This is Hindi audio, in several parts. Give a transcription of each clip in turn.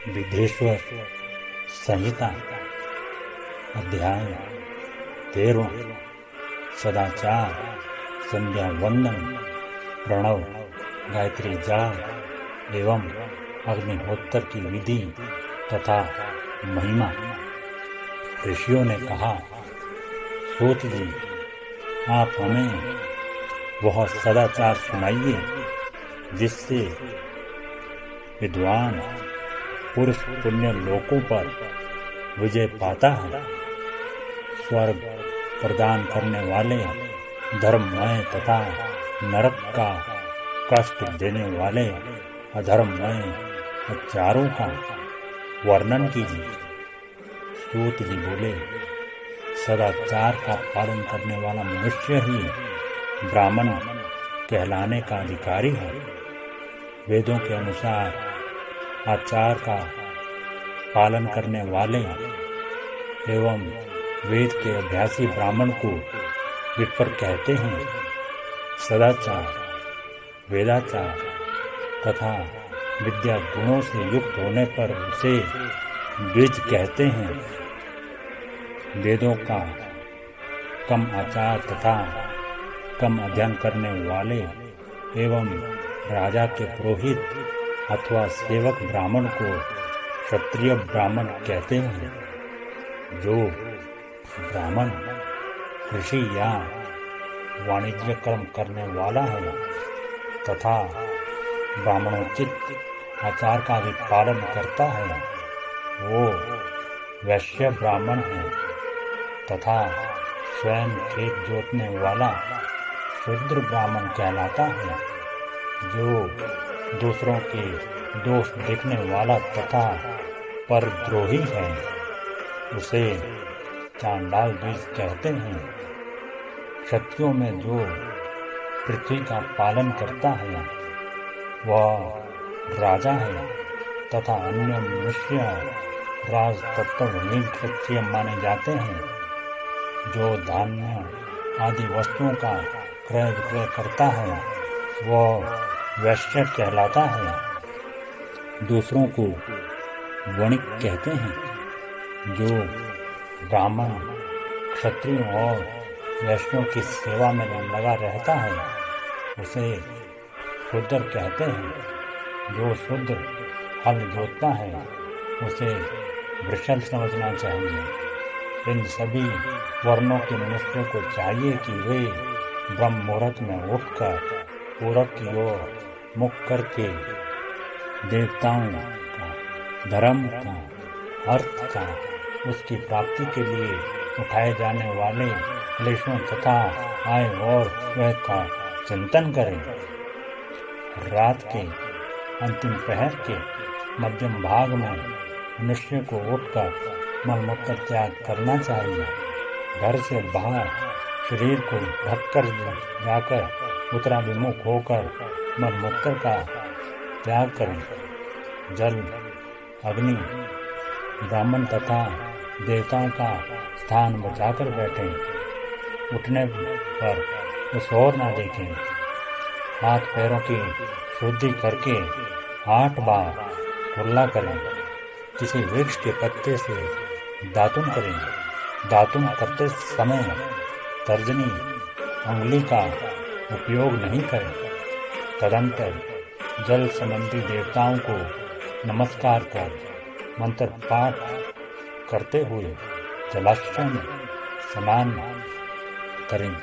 विधेश्वर संहिता अध्याय 13 सदाचार संध्या वंदन प्रणव गायत्री जाप एवं अग्निहोत्र की विधि तथा महिमा। ऋषियों ने कहा, सूत जी, आप हमें वह सदाचार सुनाइए जिससे विद्वान पुरुष पुण्य लोकों पर विजय पाता है। स्वर्ग प्रदान करने वाले धर्ममय तथा नरक का कष्ट देने वाले अधर्ममय अत्याचारों का वर्णन कीजिए। सूत जी बोले, सदाचार का पालन करने वाला मनुष्य ही ब्राह्मण कहलाने का अधिकारी है। वेदों के अनुसार आचार का पालन करने वाले एवं वेद के अभ्यासी ब्राह्मण को विप्र कहते हैं। सदाचार, वेदाचार तथा विद्या गुणों से युक्त होने पर उसे द्विज कहते हैं। वेदों का कम आचार तथा कम अध्ययन करने वाले एवं राजा के पुरोहित अथवा सेवक ब्राह्मण को क्षत्रिय ब्राह्मण कहते हैं। जो ब्राह्मण कृषि या वाणिज्य कर्म करने वाला है तथा ब्राह्मणोचित आचार का भी पालन करता है, वो वैश्य ब्राह्मण है तथा स्वयं खेत जोतने वाला शूद्र ब्राह्मण कहलाता है। जो दूसरों के दोष देखने वाला तथा परद्रोही है, उसे चांडाल द्विज कहते हैं। क्षत्रियों में जो पृथ्वी का पालन करता है वह राजा है तथा अन्य मनुष्य राज तत्वहीन क्षत्रिय माने जाते हैं। जो धान्य आदि वस्तुओं का क्रय विक्रय करता है वह वैश्य कहलाता है। दूसरों को वणिक कहते हैं। जो ब्राह्मण क्षत्रियों और वैश्यों की सेवा में लगा रहता है उसे शूद्र कहते हैं। जो शूद्र हल जोतता है उसे वृषल समझना चाहिए। इन सभी वर्णों के मनुष्यों को चाहिए कि वे ब्रह्म मुहूर्त में उठकर पूरब की ओर मुख करके देवताओं का, धर्म का, अर्थ का, उसकी प्राप्ति के लिए उठाए जाने वाले क्लेशों तथा आय और व्यय का चिंतन करें। रात के अंतिम पहर के मध्यम भाग में मनुष्य को उठकर मलमूत्र त्याग करना चाहिए। घर से बाहर शरीर को ढककर जाकर उत्तराभिमुख होकर मलमूत्र का त्याग करें। जल, अग्नि, ब्राह्मण तथा देवताओं का स्थान बचाकर बैठें। उठने पर उस ओर न देखें। हाथ पैरों की शुद्धि करके 8 बार कुल्ला करें। किसी वृक्ष के पत्ते से दातुन करें। दातुन करते समय तर्जनी अंगुली का उपयोग नहीं करें। तदंतर जल संबंधी देवताओं को नमस्कार कर मंत्र पाठ करते हुए जलाशय में स्नान करें।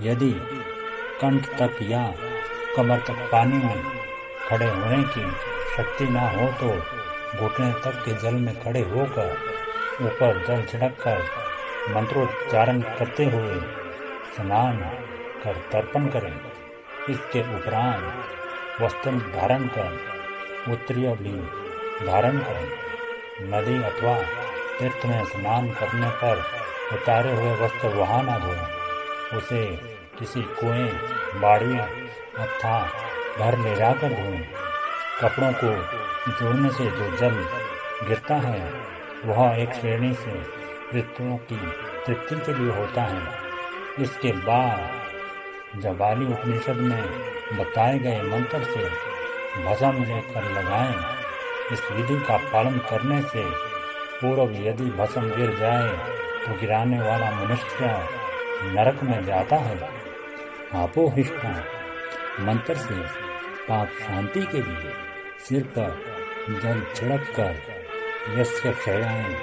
यदि कंठ तक या कमर तक पानी में खड़े होने की शक्ति न हो तो घुटने तक के जल में खड़े होकर ऊपर जल छिड़क कर मंत्रोच्चारण करते हुए स्नान कर तर्पण करें। इसके उपरांत वस्त्र धारण कर उत्तरीय भी धारण करें। नदी अथवा तीर्थ में स्नान करने पर उतारे हुए वस्त्र वहाँ न धोएं। उसे किसी कुएं, बाड़ी अथवा घर ले जाकर धोएं। कपड़ों को जोड़ने से जो जल गिरता है वह एक श्रेणी से ऋतुओं की तृप्ति के लिए होता है। इसके बाद जबाली उपनिषद में बताए गए मंत्र से भस्म लेकर लगाएं। इस विधि का पालन करने से पूर्व यदि भस्म गिर जाए तो गिराने वाला मनुष्य नरक में जाता है। आपोहिष्टा मंत्र से पाप शांति के लिए सिर पर जल छिड़क कर यस्य क्षयाएं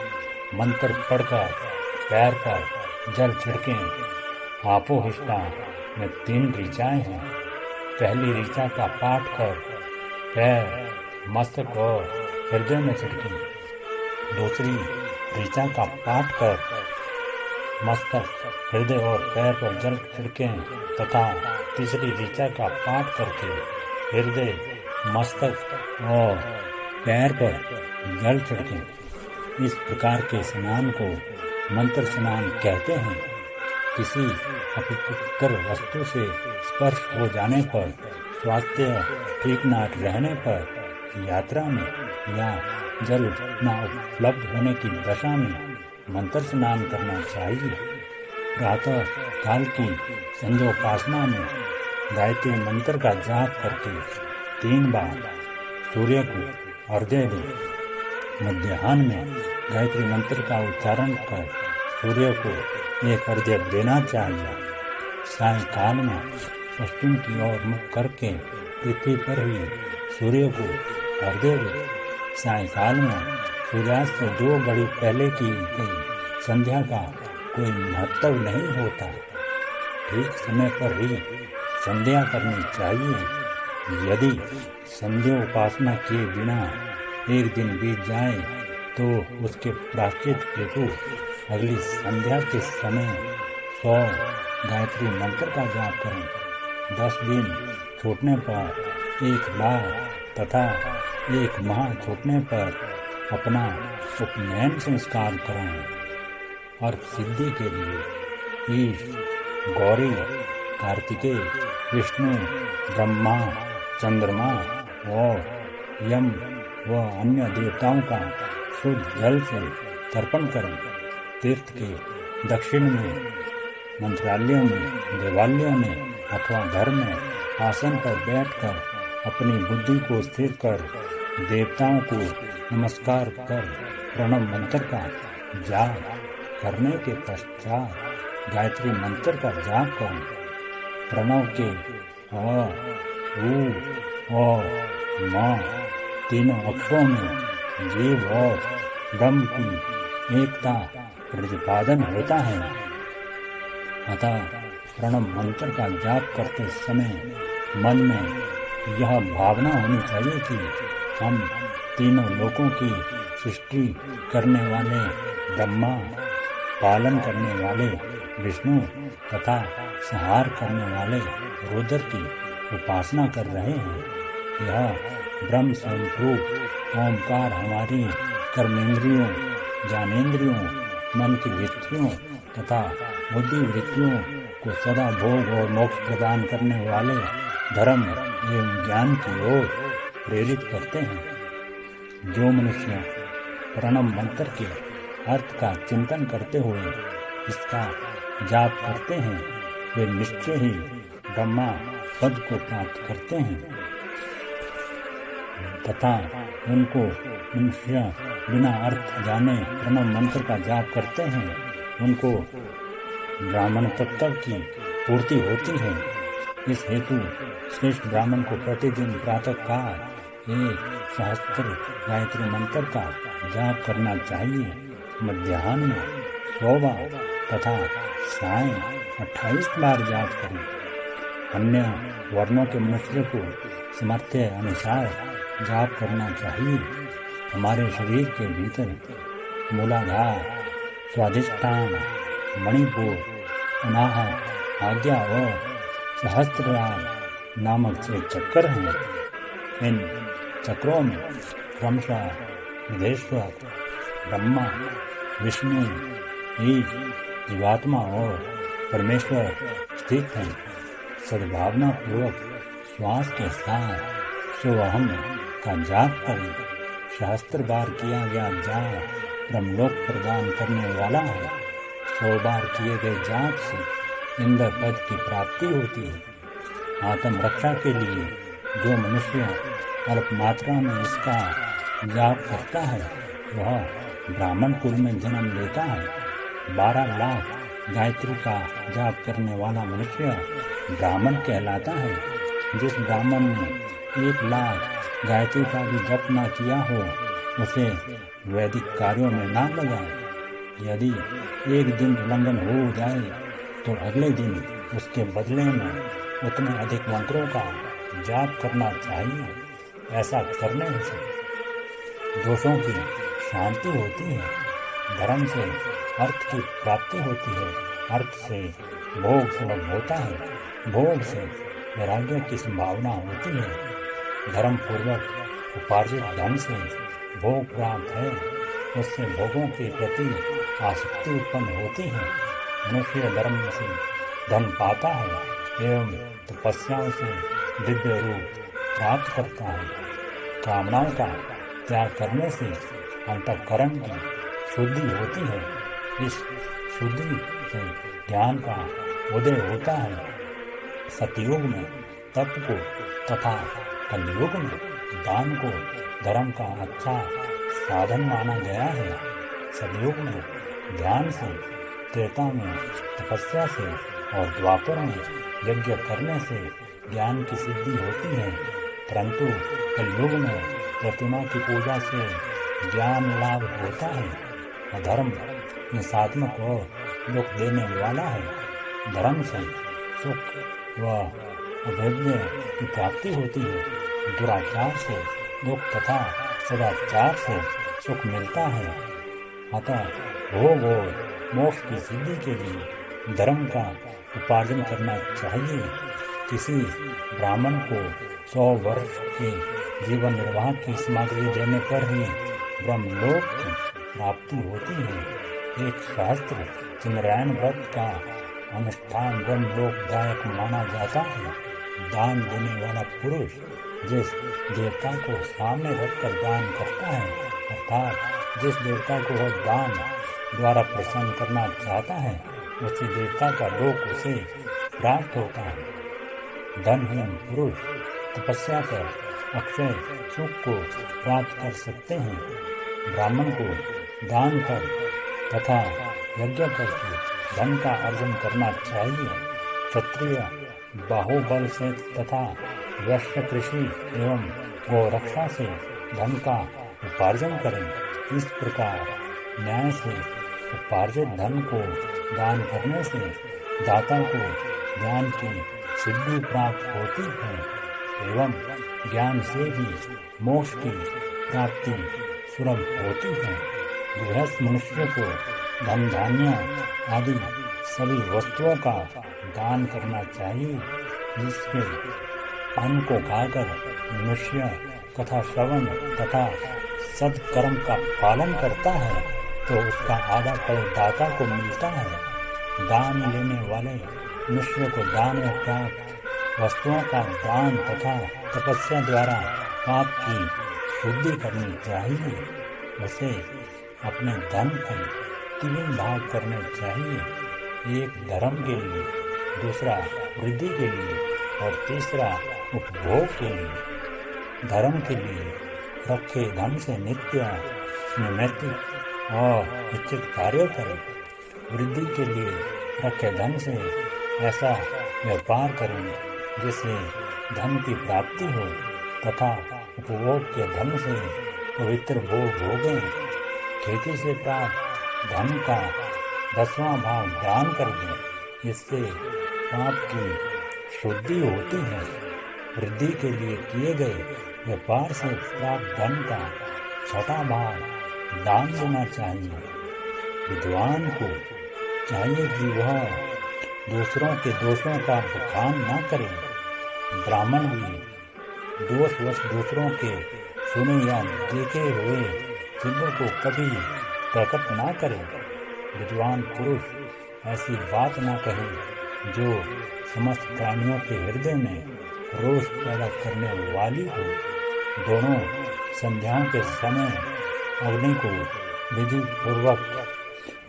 मंत्र पढ़कर पैर पर जल छिड़कें। आपोहिष्टा में 3 ऋचाएं हैं। पहली ऋचा का पाठ कर पैर, मस्तक और हृदय में छिड़कें। दूसरी ऋचा का पाठ कर मस्तक, हृदय और पैर पर जल छिड़कें तथा तीसरी ऋचा का पाठ करके हृदय, मस्तक और पैर पर जल छिड़कें। इस प्रकार के स्नान को मंत्र स्नान कहते हैं। किसी अपवित्र वस्तु से स्पर्श हो जाने पर, स्वास्थ्य ठीक न रहने पर, यात्रा में या जल न उपलब्ध होने की दशा में मंत्र स्नान करना चाहिए। प्रातः काल की संध्योपासना में गायत्री मंत्र का जाप करके 3 बार सूर्य को अर्घ्य दें। मध्याह्न में गायत्री मंत्र का उच्चारण कर सूर्य को एक अर्घ्य देना चाहिए। सायंकाल में पश्चिम की ओर मुख करके पृथ्वी पर ही सूर्य को अर्घ्य दें। सायंकाल में सूर्यास्त से 2 घड़ी पहले की गई संध्या का कोई महत्व नहीं होता। ठीक समय पर ही संध्या करनी चाहिए। यदि संध्या उपासना किए बिना एक दिन बीत जाए तो उसके प्रायश्चित हेतु अगली संध्या के समय 100 गायत्री मंत्र का जाप करें। 10 दिन छूटने पर 1 बार तथा 1 माह छूटने पर अपना उपनयन संस्कार कराएं। और सिद्धि के लिए ईश, गौरी, कार्तिकेय, विष्णु, ब्रह्मा, चंद्रमा और यम व अन्य देवताओं का शुद्ध जल से तर्पण करें। तीर्थ के दक्षिण में, मंत्रालयों में, देवालयों में अथवा घर में आसन पर बैठकर अपनी बुद्धि को स्थिर कर देवताओं को नमस्कार कर प्रणव मंत्र का जाप करने के पश्चात गायत्री मंत्र का जाप करें। प्रणव के अ, उ, और म तीनों अक्षरों में जीव और ब्रह्म की एकता प्रतिपादन होता है। अतः प्रणव मंत्र का जाप करते समय मन में यह भावना होनी चाहिए कि हम तीनों लोकों की सृष्टि करने वाले ब्रह्मा, पालन करने वाले विष्णु तथा संहार करने वाले रुद्र की उपासना कर रहे हैं। यह ब्रह्म स्वरूप ओंकार हमारी कर्मेंद्रियों, ज्ञानेंद्रियों, मन की वृत्तियों तथा बुद्धि वृत्तियों को सदा भोग और मोक्ष प्रदान करने वाले धर्म एवं ज्ञान की ओर प्रेरित करते हैं। जो मनुष्य प्रणव मंत्र के अर्थ का चिंतन करते हुए इसका जाप करते हैं वे निश्चय ही ब्रह्मा पद को प्राप्त करते हैं तथा उनको मनुष्य बिना अर्थ जाने प्रणव मंत्र का जाप करते हैं उनको ब्राह्मण तत्व की पूर्ति होती है। इस हेतु श्रेष्ठ ब्राह्मण को प्रतिदिन प्रातः काल 1000 गायत्री मंत्र का जाप करना चाहिए। मध्याह्न में 100 बार तथा साय 28 बार जाप करें। अन्य वर्णों के मनुष्य को सामर्थ्य अनुसार जाप करना चाहिए। हमारे शरीर के भीतर मूलाधार, स्वाधिष्ठान, मणिपुर, अनाहत, आज्ञा और सहस्त्रार नामक 6 चक्र हैं। इन चक्रों में क्रमशः महेश्वर, ब्रह्मा, विष्णु, ईश, जीवात्मा और परमेश्वर स्थित हैं। सद्भावना पूर्वक श्वास के साथ सोहम का जाप करें। सहस्त्र बार किया गया जाप ब्रह्मलोक प्रदान करने वाला है। 100 बार किए गए जाप से इंद्र पद की प्राप्ति होती है। आत्म रक्षा के लिए जो मनुष्य अल्प मात्रा में इसका जाप करता है वह ब्राह्मण कुल में जन्म लेता है। 12 लाख गायत्री का जाप करने वाला मनुष्य ब्राह्मण कहलाता है। जिस ब्राह्मण ने 1 लाख गायत्री का भी जप न किया हो उसे वैदिक कार्यों में ना लगाए। यदि एक दिन उल्लंघन हो जाए तो अगले दिन उसके बदले में उतने अधिक मंत्रों का जाप करना चाहिए। ऐसा करने से दोषों की शांति होती है, धर्म से अर्थ की प्राप्ति होती है, अर्थ से भोग सुलभ होता है, भोग से वैराग्य की संभावना होती है, धर्म पूर्वक उपार्जित धन से भोग प्राप्त है, उससे भोगों के प्रति आसक्ति उत्पन्न होती है। मनुष्य धर्म से धन पाता है एवं तपस्याओं से दिव्य रूप प्राप्त करता है। कामनाओं का त्याग करने से अंतःकरण की शुद्धि होती है। इस शुद्धि से ज्ञान का उदय होता है। सतयुग में तप को तथा कलयुग में दान को धर्म का अच्छा साधन माना गया है। सतयुग में ध्यान से, त्रेता में तपस्या से और द्वापर में यज्ञ करने से ज्ञान की सिद्धि होती है, परंतु कलयुग में प्रतिमा की पूजा से ज्ञान लाभ होता है। अधर्म हिंसात्मक और दुख देने वाला है। धर्म से सुख व अभेद्य की प्राप्ति होती है। दुराचार से दुख तथा सदाचार से सुख मिलता है। अतः भोग और मोक्ष की सिद्धि के लिए धर्म का उपार्जन करना चाहिए। किसी ब्राह्मण को 100 वर्ष के जीवन निर्वाह की सामग्री देने पर ही ब्रह्मलोक की प्राप्ति होती है। एक शास्त्र चंद्रायन व्रत का अनुष्ठान ब्रह्मलोकदायक माना जाता है। दान देने वाला पुरुष जिस देवता को सामने रखकर दान करता है, अर्थात जिस देवता को वह दान द्वारा प्रसन्न करना चाहता है, उसी देवता का लोक उसे प्राप्त होता है। धनहीन पुरुष तपस्या कर अक्षय सुख को प्राप्त कर सकते हैं। ब्राह्मण को दान कर तथा यज्ञ करके धन का अर्जन करना चाहिए। क्षत्रिय बाहुबल से तथा वैश्य कृषि एवं गौरक्षा से धन का उपार्जन करें। इस प्रकार न्याय से उपार्जित धन को दान करने से दाता को ज्ञान की सिद्धि प्राप्त होती है एवं ज्ञान से ही मोक्ष की प्राप्ति सुलभ होती है। गृहस्थ मनुष्य को धन धान्य आदि सभी वस्तुओं का दान करना चाहिए। जिसके अन्न को खाकर मनुष्य कथा श्रवण तथा सत्कर्म का पालन करता है तो उसका आधा फल दाता को मिलता है। दान लेने वाले मनुष्य को दान में प्राप्त वस्तुओं का दान तथा तपस्या द्वारा पाप की शुद्धि करनी चाहिए। उसे अपने धन के 3 भाग करने चाहिए। एक धर्म के लिए, दूसरा वृद्धि के लिए और तीसरा उपभोग के लिए। धर्म के लिए रखे धन से नित्य नैतिक और इच्छित कार्य करें। वृद्धि के लिए रखे धन से ऐसा व्यापार करें जिससे धन की प्राप्ति हो तथा उपभोग के धन से पवित्र भोग भोगें। खेती से प्राप्त धन का 10वां भाग दान कर दें। इससे पाप की शुद्धि होती है। वृद्धि के लिए किए गए व्यापार से प्राप्त धन का 6वां भाग दान देना चाहिए। विद्वान को चाहिए कि वह दूसरों के दोषों का बखान न करे। ब्राह्मण भी दोषवश दूसरों के सुने या देखे हुए चिन्हों को कभी प्रकट न करे। विद्वान पुरुष ऐसी बात न कहे जो समस्त प्राणियों के हृदय में रोष पैदा करने वाली हो। दोनों संध्याओं के समय अग्नि को विधि पूर्वक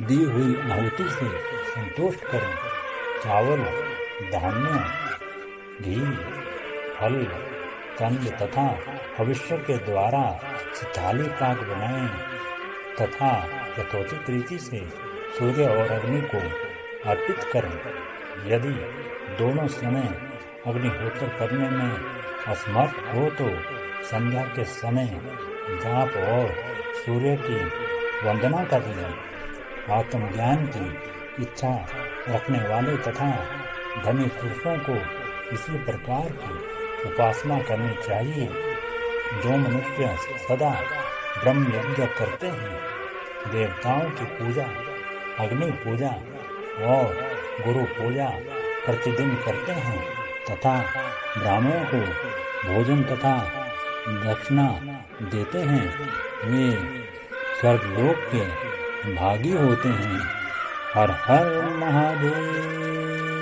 दी हुई आहुति से संतुष्ट करें। चावल, धान्य, घी, फल, कंद तथा भविष्य के द्वारा कि थाली पाक बनाएं तथा यथोचित रीति से सूर्य और अग्नि को अर्पित करें। यदि दोनों समय अग्निहोत्र करने में असमर्थ हो तो संध्या के समय जाप और सूर्य की वंदना कर लें। आत्मज्ञान की इच्छा रखने वाले तथा धनी पुरुषों को इसी प्रकार की उपासना करनी चाहिए। जो मनुष्य सदा ब्रह्म यज्ञ करते हैं, देवताओं की पूजा, अग्नि पूजा और गुरु पूजा प्रतिदिन करते हैं तथा ब्राह्मणों को भोजन तथा दक्षिणा देते हैं, वे स्वर्गलोक के भागी होते हैं। हर हर महादेव।